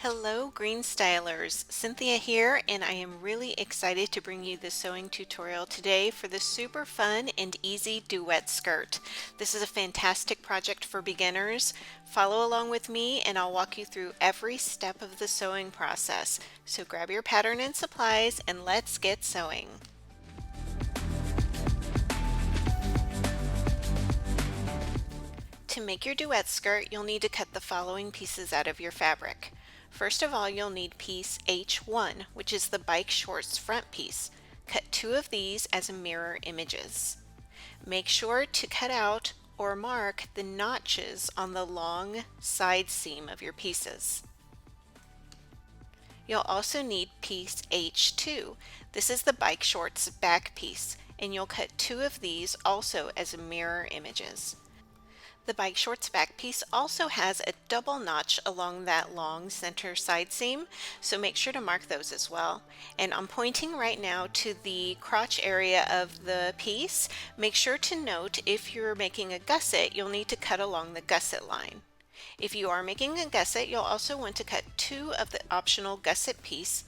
Hello Greenstylers, Cynthia here, and I am really excited to bring you this sewing tutorial today for the super fun and easy duet skirt. This is a fantastic project for beginners. Follow along with me and I'll walk you through every step of the sewing process. So grab your pattern and supplies and let's get sewing. To make your duet skirt, you'll need to cut the following pieces out of your fabric. First of all, you'll need piece H1, which is the bike shorts front piece. Cut two of these as mirror images. Make sure to cut out or mark the notches on the long side seam of your pieces. You'll also need piece H2. This is the bike shorts back piece, and you'll cut two of these also as mirror images. The bike shorts back piece also has a double notch along that long center side seam, so make sure to mark those as well. And I'm pointing right now to the crotch area of the piece. Make sure to note if you're making a gusset, you'll need to cut along the gusset line. If you are making a gusset, you'll also want to cut two of the optional gusset piece.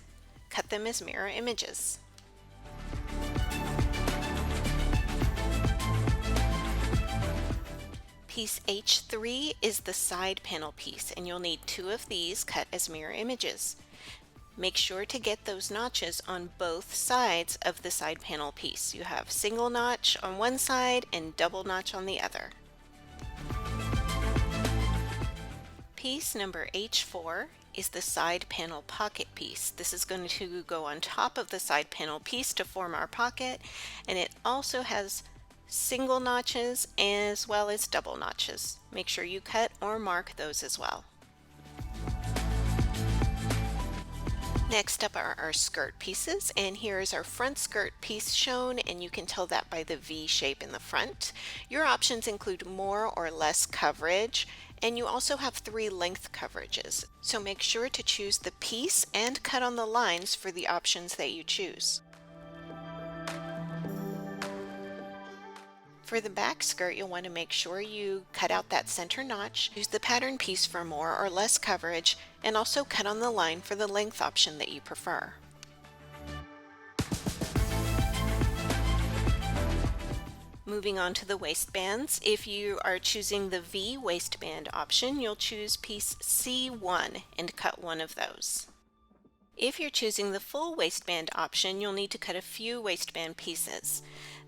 Cut them as mirror images. Piece H3 is the side panel piece, and you'll need two of these cut as mirror images. Make sure to get those notches on both sides of the side panel piece. You have single notch on one side and double notch on the other. Piece number H4 is the side panel pocket piece. This is going to go on top of the side panel piece to form our pocket, and it also has single notches as well as double notches. Make sure you cut or mark those as well. Next up are our skirt pieces, and here is our front skirt piece shown, and you can tell that by the V shape in the front. Your options include more or less coverage, and you also have three length coverages. So make sure to choose the piece and cut on the lines for the options that you choose. For the back skirt, you'll want to make sure you cut out that center notch, use the pattern piece for more or less coverage, and also cut on the line for the length option that you prefer. Moving on to the waistbands, if you are choosing the V waistband option, you'll choose piece C1 and cut one of those. If you're choosing the full waistband option, you'll need to cut a few waistband pieces.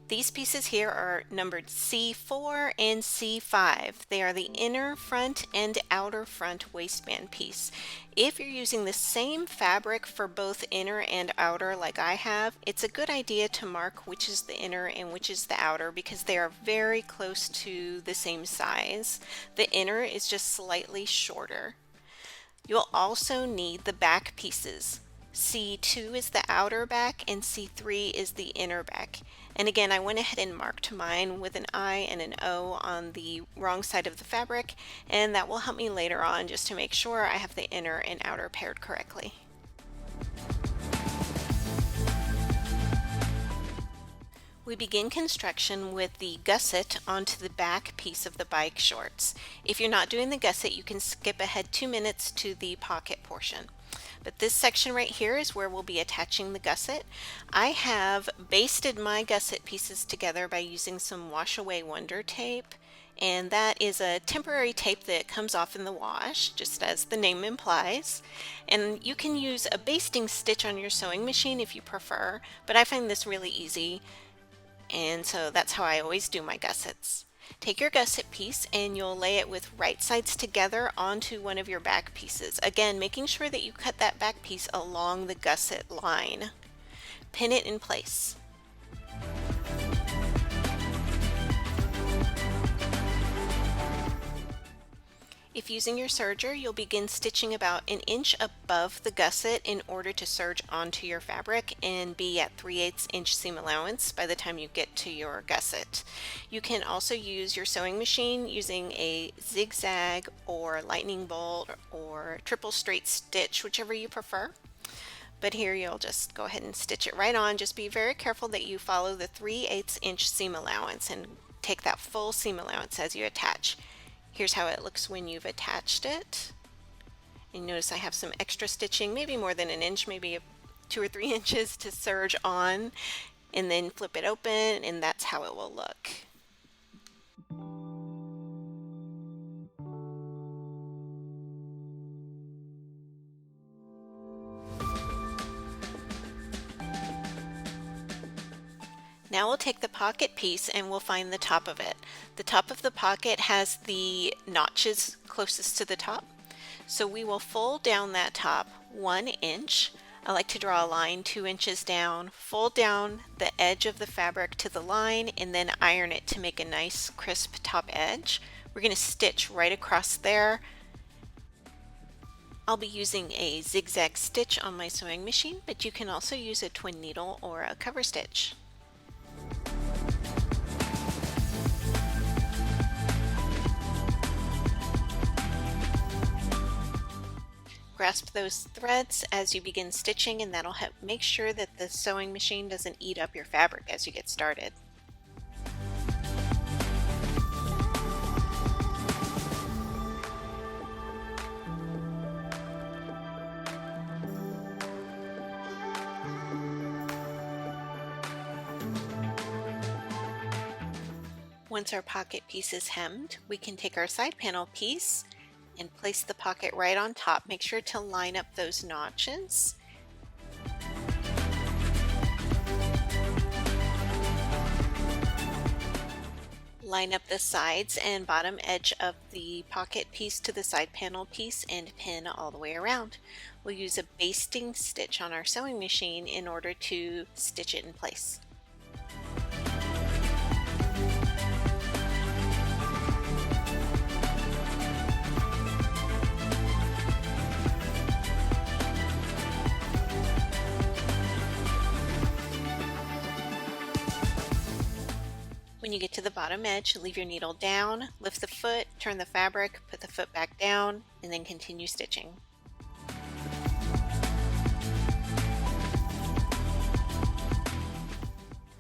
These pieces here are numbered C4 and C5. They are the inner front and outer front waistband piece. If you're using the same fabric for both inner and outer like I have, it's a good idea to mark which is the inner and which is the outer because they are very close to the same size. The inner is just slightly shorter. You'll also need the back pieces. C2 is the outer back and C3 is the inner back. And again, I went ahead and marked mine with an I and an O on the wrong side of the fabric, and that will help me later on just to make sure I have the inner and outer paired correctly. We begin construction with the gusset onto the back piece of the bike shorts. If you're not doing the gusset, you can skip ahead 2 minutes to the pocket portion. But this section right here is where we'll be attaching the gusset. I have basted my gusset pieces together by using some Wash Away Wonder tape, and that is a temporary tape that comes off in the wash, just as the name implies. And you can use a basting stitch on your sewing machine if you prefer, but I find this really easy, and so that's how I always do my gussets. Take your gusset piece and you'll lay it with right sides together onto one of your back pieces. Again, making sure that you cut that back piece along the gusset line. Pin it in place. If using your serger, you'll begin stitching about an inch above the gusset in order to serge onto your fabric and be at 3/8 inch seam allowance by the time you get to your gusset. You can also use your sewing machine using a zigzag or lightning bolt or triple straight stitch, whichever you prefer. But here you'll just go ahead and stitch it right on. Just be very careful that you follow the 3/8 inch seam allowance and take that full seam allowance as you attach. Here's how it looks when you've attached it. And notice I have some extra stitching, maybe more than an inch, maybe 2 or 3 inches to serge on, and then flip it open, and that's how it will look. Now we'll take the pocket piece and we'll find the top of it. The top of the pocket has the notches closest to the top. So we will fold down that top 1 inch. I like to draw a line 2 inches down, fold down the edge of the fabric to the line, and then iron it to make a nice crisp top edge. We're going to stitch right across there. I'll be using a zigzag stitch on my sewing machine, but you can also use a twin needle or a cover stitch. Grasp those threads as you begin stitching, and that'll help make sure that the sewing machine doesn't eat up your fabric as you get started. Once our pocket piece is hemmed, we can take our side panel piece and place the pocket right on top. Make sure to line up those notches. Line up the sides and bottom edge of the pocket piece to the side panel piece and pin all the way around. We'll use a basting stitch on our sewing machine in order to stitch it in place. When you get to the bottom edge, leave your needle down, lift the foot, turn the fabric, put the foot back down, and then continue stitching.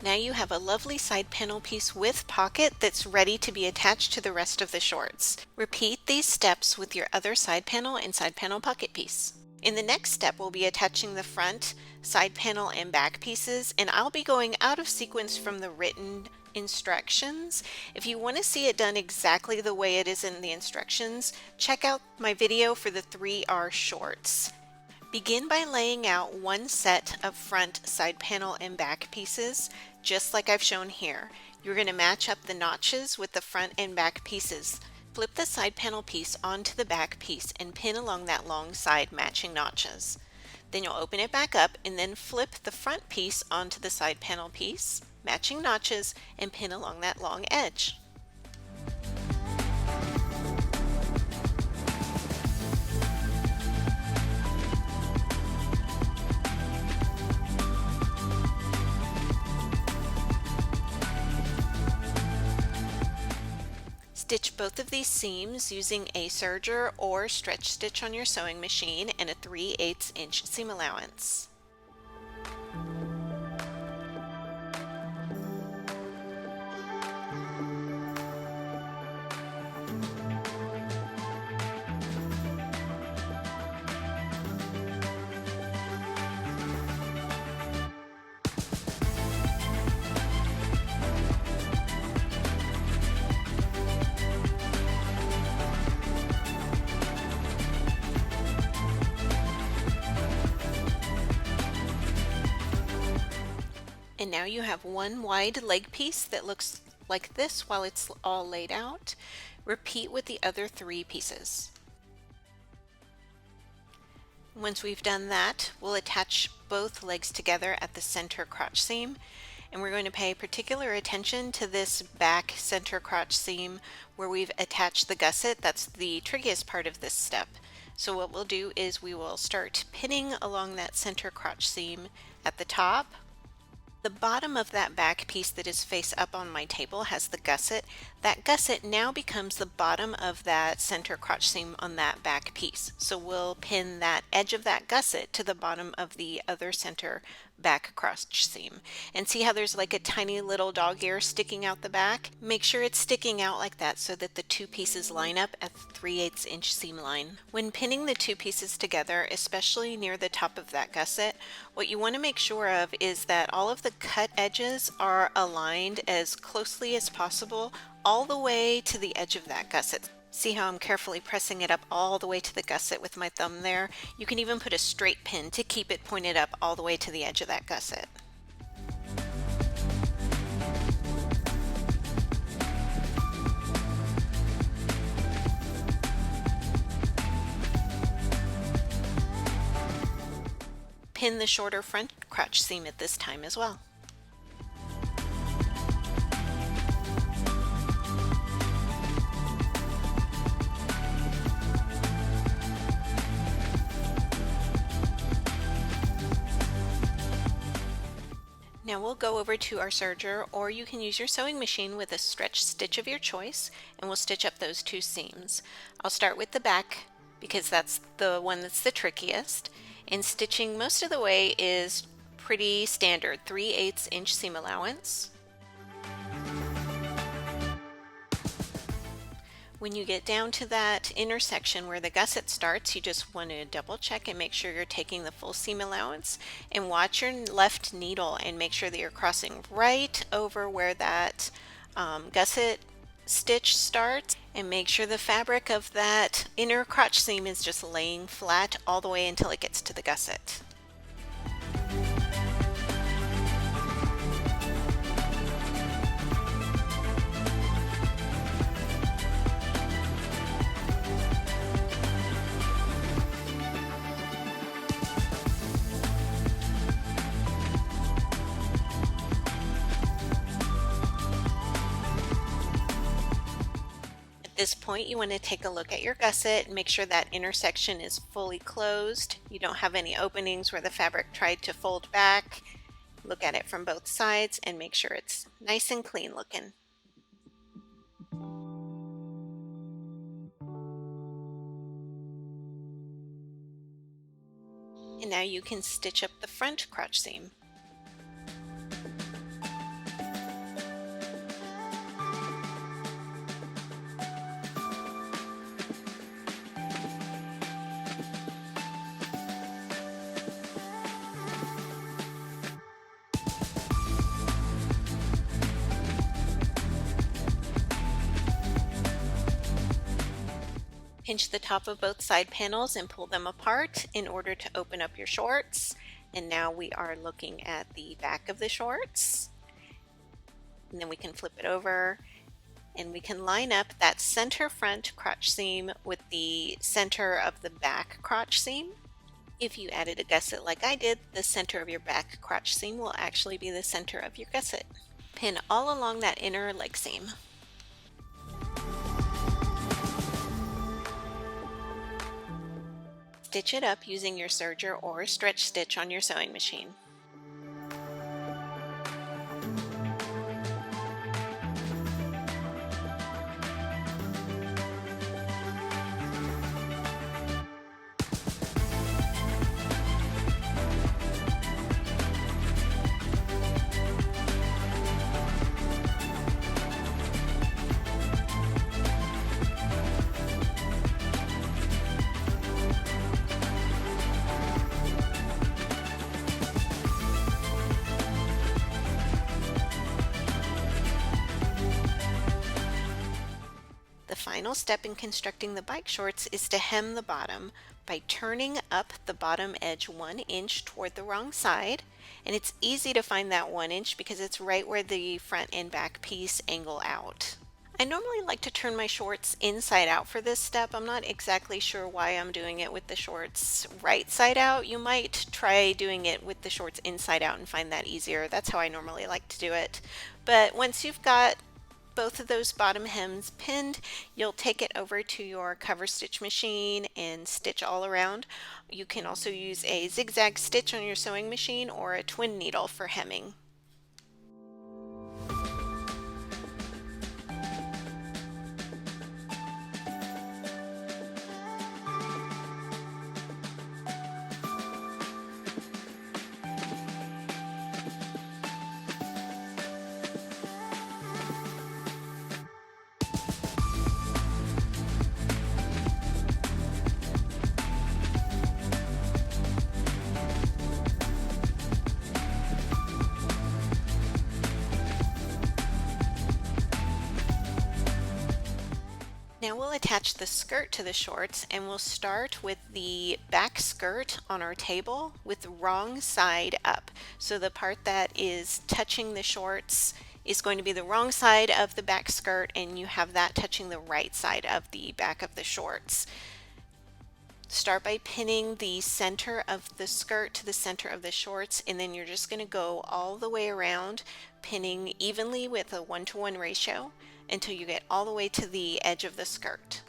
Now you have a lovely side panel piece with pocket that's ready to be attached to the rest of the shorts. Repeat these steps with your other side panel and side panel pocket piece. In the next step, we'll be attaching the front, side panel, and back pieces, and I'll be going out of sequence from the written instructions. If you want to see it done exactly the way it is in the instructions, check out my video for the 3R shorts. Begin by laying out one set of front, side panel, and back pieces, just like I've shown here. You're going to match up the notches with the front and back pieces. Flip the side panel piece onto the back piece and pin along that long side matching notches. Then you'll open it back up and then flip the front piece onto the side panel piece, matching notches, and pin along that long edge. Stitch both of these seams using a serger or stretch stitch on your sewing machine and a 3/8 inch seam allowance. And now you have one wide leg piece that looks like this while it's all laid out. Repeat with the other 3 pieces. Once we've done that, we'll attach both legs together at the center crotch seam, and we're going to pay particular attention to this back center crotch seam where we've attached the gusset. That's the trickiest part of this step. So what we'll do is we will start pinning along that center crotch seam at the top, The bottom of that back piece that is face up on my table has the gusset. That gusset now becomes the bottom of that center crotch seam on that back piece. So we'll pin that edge of that gusset to the bottom of the other center back crotch seam. And see how there's like a tiny little dog ear sticking out the back? Make sure it's sticking out like that so that the two pieces line up at the 3/8 inch seam line. When pinning the two pieces together, especially near the top of that gusset, what you want to make sure of is that all of the cut edges are aligned as closely as possible all the way to the edge of that gusset. See how I'm carefully pressing it up all the way to the gusset with my thumb there? You can even put a straight pin to keep it pointed up all the way to the edge of that gusset. Pin the shorter front crotch seam at this time as well. Now we'll go over to our serger, or you can use your sewing machine with a stretch stitch of your choice, and we'll stitch up those two seams. I'll start with the back because that's the one that's the trickiest, and stitching most of the way is pretty standard, 3/8 inch seam allowance. When you get down to that intersection where the gusset starts, you just want to double check and make sure you're taking the full seam allowance, and watch your left needle and make sure that you're crossing right over where that gusset stitch starts, and make sure the fabric of that inner crotch seam is just laying flat all the way until it gets to the gusset. At this point, you want to take a look at your gusset and make sure that intersection is fully closed. You don't have any openings where the fabric tried to fold back. Look at it from both sides and make sure it's nice and clean looking. And now you can stitch up the front crotch seam. Pinch the top of both side panels and pull them apart in order to open up your shorts. And now we are looking at the back of the shorts. And then we can flip it over and we can line up that center front crotch seam with the center of the back crotch seam. If you added a gusset like I did, the center of your back crotch seam will actually be the center of your gusset. Pin all along that inner leg seam. Stitch it up using your serger or stretch stitch on your sewing machine. The final step in constructing the bike shorts is to hem the bottom by turning up the bottom edge 1 inch toward the wrong side, and it's easy to find that 1 inch because it's right where the front and back piece angle out. I normally like to turn my shorts inside out for this step. I'm not exactly sure why I'm doing it with the shorts right side out. You might try doing it with the shorts inside out and find that easier. That's how I normally like to do it. But once you've got both of those bottom hems pinned, you'll take it over to your cover stitch machine and stitch all around. You can also use a zigzag stitch on your sewing machine or a twin needle for hemming. Now we'll attach the skirt to the shorts, and we'll start with the back skirt on our table with the wrong side up. So the part that is touching the shorts is going to be the wrong side of the back skirt, and you have that touching the right side of the back of the shorts. Start by pinning the center of the skirt to the center of the shorts, and then you're just going to go all the way around, pinning evenly with a 1-to-1 ratio until you get all the way to the edge of the skirt.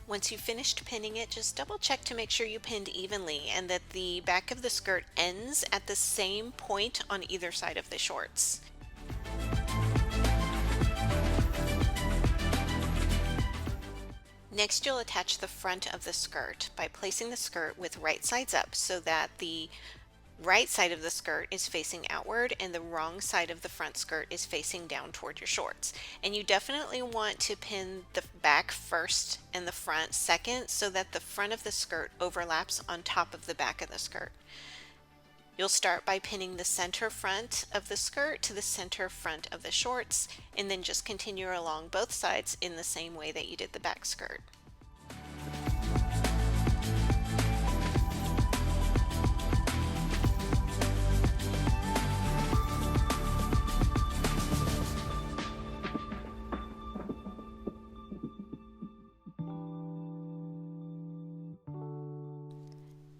Once you've finished pinning it, just double check to make sure you pinned evenly and that the back of the skirt ends at the same point on either side of the shorts. Next, you'll attach the front of the skirt by placing the skirt with right sides up so that the right side of the skirt is facing outward and the wrong side of the front skirt is facing down toward your shorts. And you definitely want to pin the back first and the front second so that the front of the skirt overlaps on top of the back of the skirt. You'll start by pinning the center front of the skirt to the center front of the shorts, and then just continue along both sides in the same way that you did the back skirt.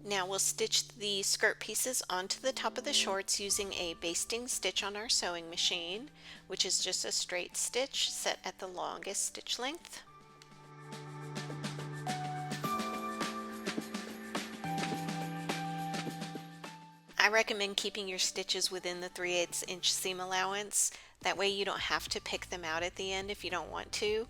Now we'll stitch the skirt pieces onto the top of the shorts using a basting stitch on our sewing machine, which is just a straight stitch set at the longest stitch length. I recommend keeping your stitches within the 3/8 inch seam allowance. That way you don't have to pick them out at the end if you don't want to.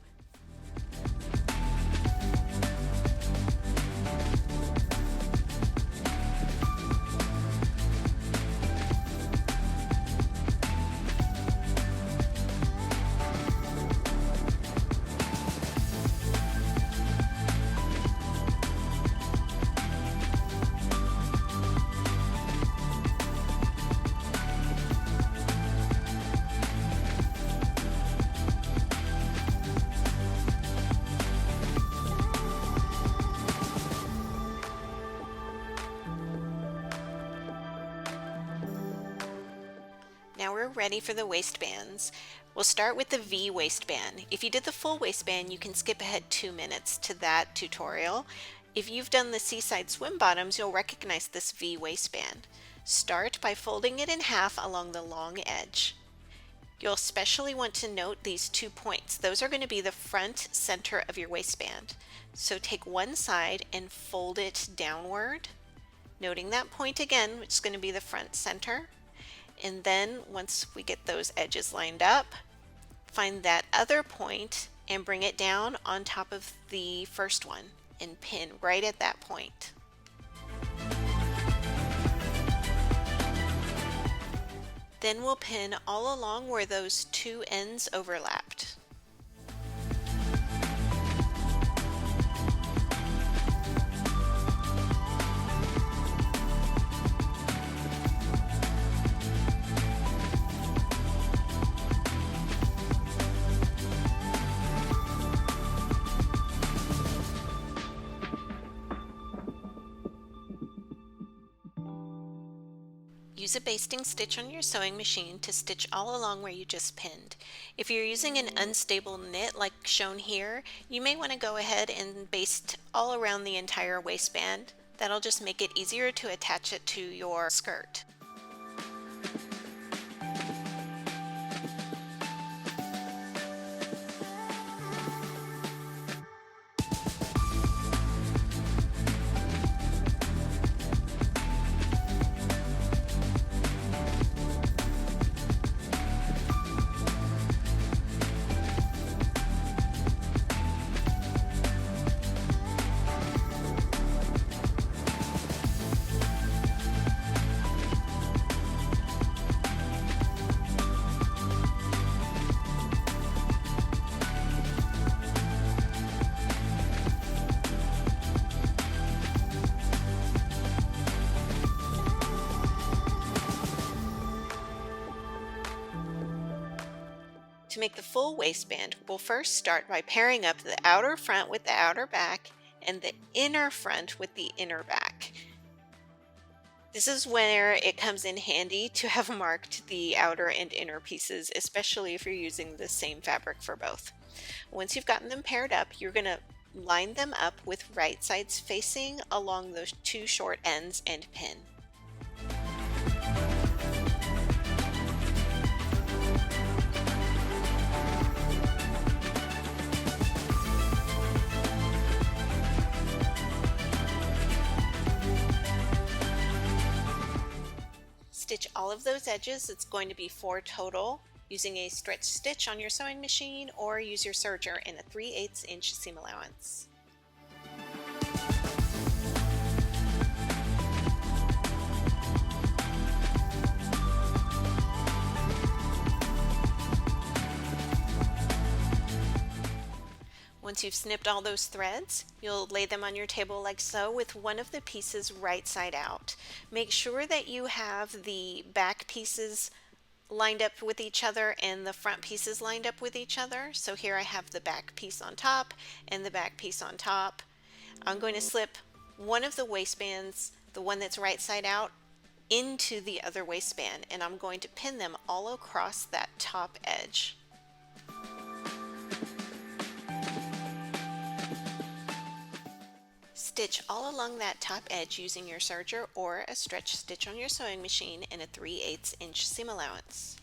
Now we're ready for the waistbands. We'll start with the V waistband. If you did the full waistband, you can skip ahead 2 minutes to that tutorial. If you've done the seaside swim bottoms, you'll recognize this V waistband. Start by folding it in half along the long edge. You'll especially want to note these 2 points. Those are going to be the front center of your waistband. So take one side and fold it downward, noting that point again, which is going to be the front center. And then once we get those edges lined up, find that other point and bring it down on top of the first one and pin right at that point. Then we'll pin all along where those 2 ends overlapped. Use a basting stitch on your sewing machine to stitch all along where you just pinned. If you're using an unstable knit like shown here, you may want to go ahead and baste all around the entire waistband. That'll just make it easier to attach it to your skirt. To make the full waistband, we'll first start by pairing up the outer front with the outer back and the inner front with the inner back. This is where it comes in handy to have marked the outer and inner pieces, especially if you're using the same fabric for both. Once you've gotten them paired up, you're going to line them up with right sides facing along those two short ends and pin. Stitch all of those edges. It's going to be 4 total, using a stretch stitch on your sewing machine or use your serger in a 3/8 inch seam allowance. Once you've snipped all those threads, you'll lay them on your table like so with one of the pieces right side out. Make sure that you have the back pieces lined up with each other and the front pieces lined up with each other. So here I have the back piece on top and the back piece on top. I'm going to slip one of the waistbands, the one that's right side out, into the other waistband, and I'm going to pin them all across that top edge. Stitch all along that top edge using your serger or a stretch stitch on your sewing machine in a 3/8 inch seam allowance.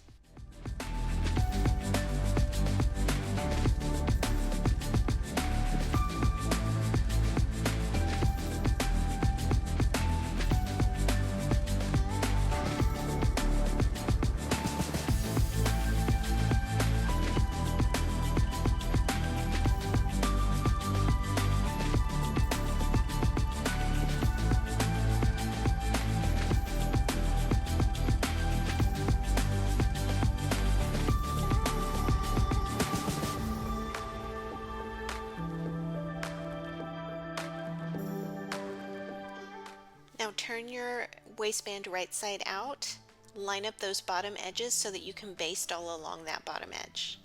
Now turn your waistband right side out, line up those bottom edges so that you can baste all along that bottom edge.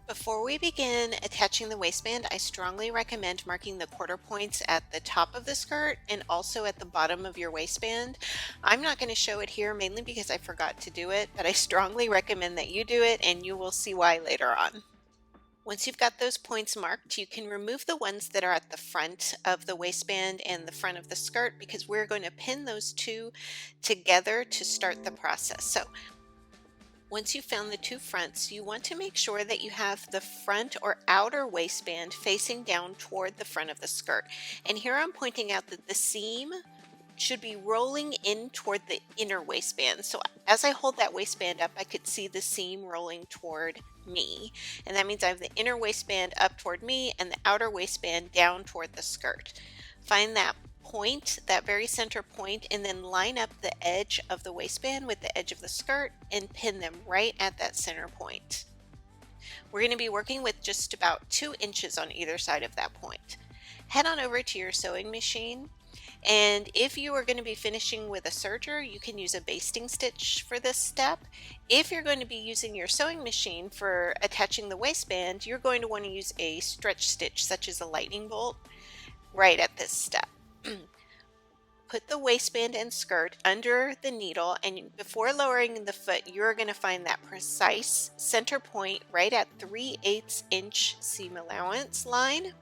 Before we begin attaching the waistband, I strongly recommend marking the quarter points at the top of the skirt and also at the bottom of your waistband. I'm not going to show it here mainly because I forgot to do it, but I strongly recommend that you do it and you will see why later on. Once you've got those points marked, you can remove the ones that are at the front of the waistband and the front of the skirt because we're going to pin those two together to start the process. So once you've found the two fronts, you want to make sure that you have the front or outer waistband facing down toward the front of the skirt. And here I'm pointing out that the seam should be rolling in toward the inner waistband. So as I hold that waistband up, I could see the seam rolling toward me. And that means I have the inner waistband up toward me and the outer waistband down toward the skirt. Find that point, that very center point, and then line up the edge of the waistband with the edge of the skirt and pin them right at that center point. We're going to be working with just about 2 inches on either side of that point. Head on over to your sewing machine, and if you are going to be finishing with a serger, you can use a basting stitch for this step. If you're going to be using your sewing machine for attaching the waistband, you're going to want to use a stretch stitch such as a lightning bolt right at this step. Put the waistband and skirt under the needle, and before lowering the foot, you're going to find that precise center point right at 3/8 inch seam allowance line,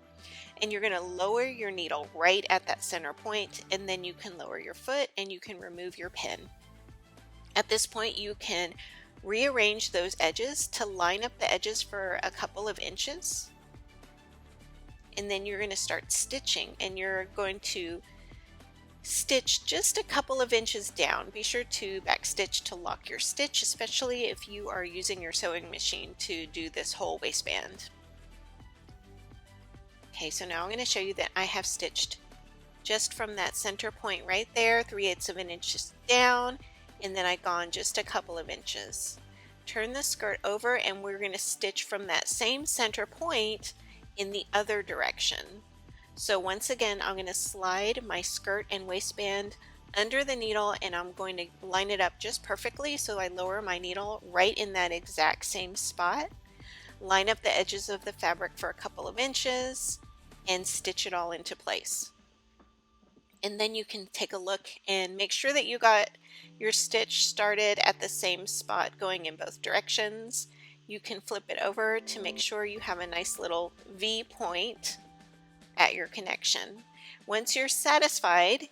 and you're going to lower your needle right at that center point, and then you can lower your foot and you can remove your pin. At this point, you can Rearrange those edges to line up the edges for a couple of inches. And then you're going to start stitching, and you're going to stitch just a couple of inches down. Be sure to backstitch to lock your stitch, especially if you are using your sewing machine to do this whole waistband. Okay, so now I'm going to show you that I have stitched just from that center point right there, 3/8 of an inch down, and then I've gone just a couple of inches. Turn the skirt over, and we're going to stitch from that same center point in the other direction. So once again, I'm going to slide my skirt and waistband under the needle, and I'm going to line it up just perfectly, so I lower my needle right in that exact same spot. Line up the edges of the fabric for a couple of inches and stitch it all into place. And then you can take a look and make sure that you got your stitch started at the same spot going in both directions. You can flip it over to make sure you have a nice little V point at your connection. Once you're satisfied,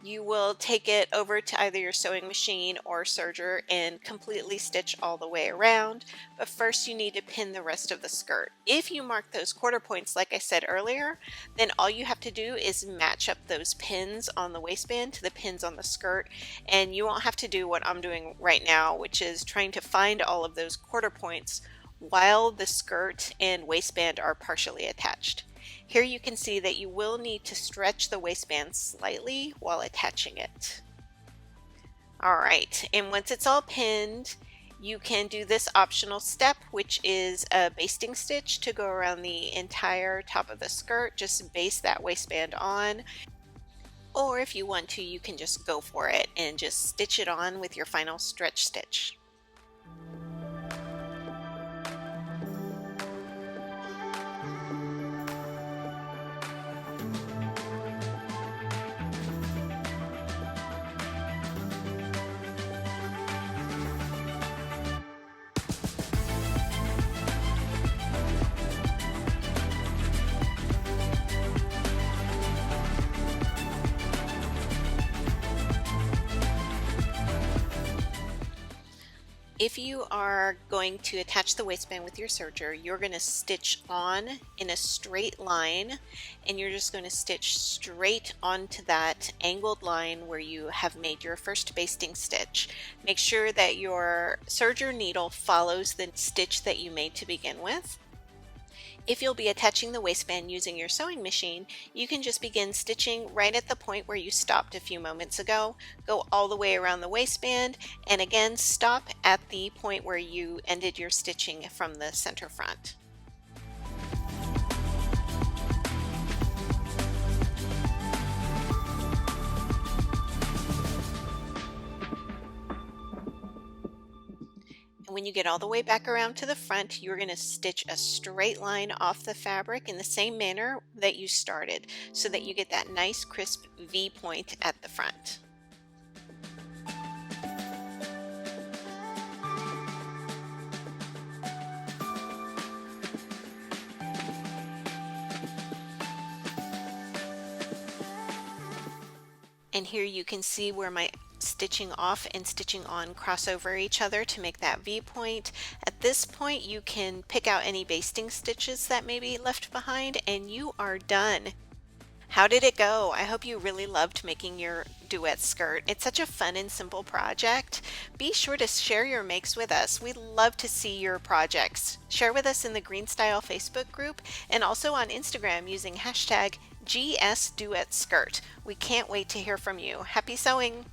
you will take it over to either your sewing machine or serger and completely stitch all the way around. But first you need to pin the rest of the skirt. If you mark those quarter points like I said earlier, then all you have to do is match up those pins on the waistband to the pins on the skirt, and you won't have to do what I'm doing right now, which is trying to find all of those quarter points while the skirt and waistband are partially attached. Here you can see that you will need to stretch the waistband slightly while attaching it. Alright, and once it's all pinned, you can do this optional step, which is a basting stitch to go around the entire top of the skirt. Just baste that waistband on. Or if you want to, you can just go for it and just stitch it on with your final stretch stitch. If you are going to attach the waistband with your serger, you're going to stitch on in a straight line, and you're just going to stitch straight onto that angled line where you have made your first basting stitch. Make sure that your serger needle follows the stitch that you made to begin with. If you'll be attaching the waistband using your sewing machine, you can just begin stitching right at the point where you stopped a few moments ago. Go all the way around the waistband, and again stop at the point where you ended your stitching from the center front. When you get all the way back around to the front, you're going to stitch a straight line off the fabric in the same manner that you started, so that you get that nice crisp V point at the front. And here you can see where my stitching off and stitching on cross over each other to make that V point. At this point you can pick out any basting stitches that may be left behind, and you are done. How did it go? I hope you really loved making your duet skirt. It's such a fun and simple project. Be sure to share your makes with us. We love to see your projects. Share with us in the Greenstyle Facebook group and also on Instagram using hashtag GS Duet Skirt. We can't wait to hear from you. Happy sewing!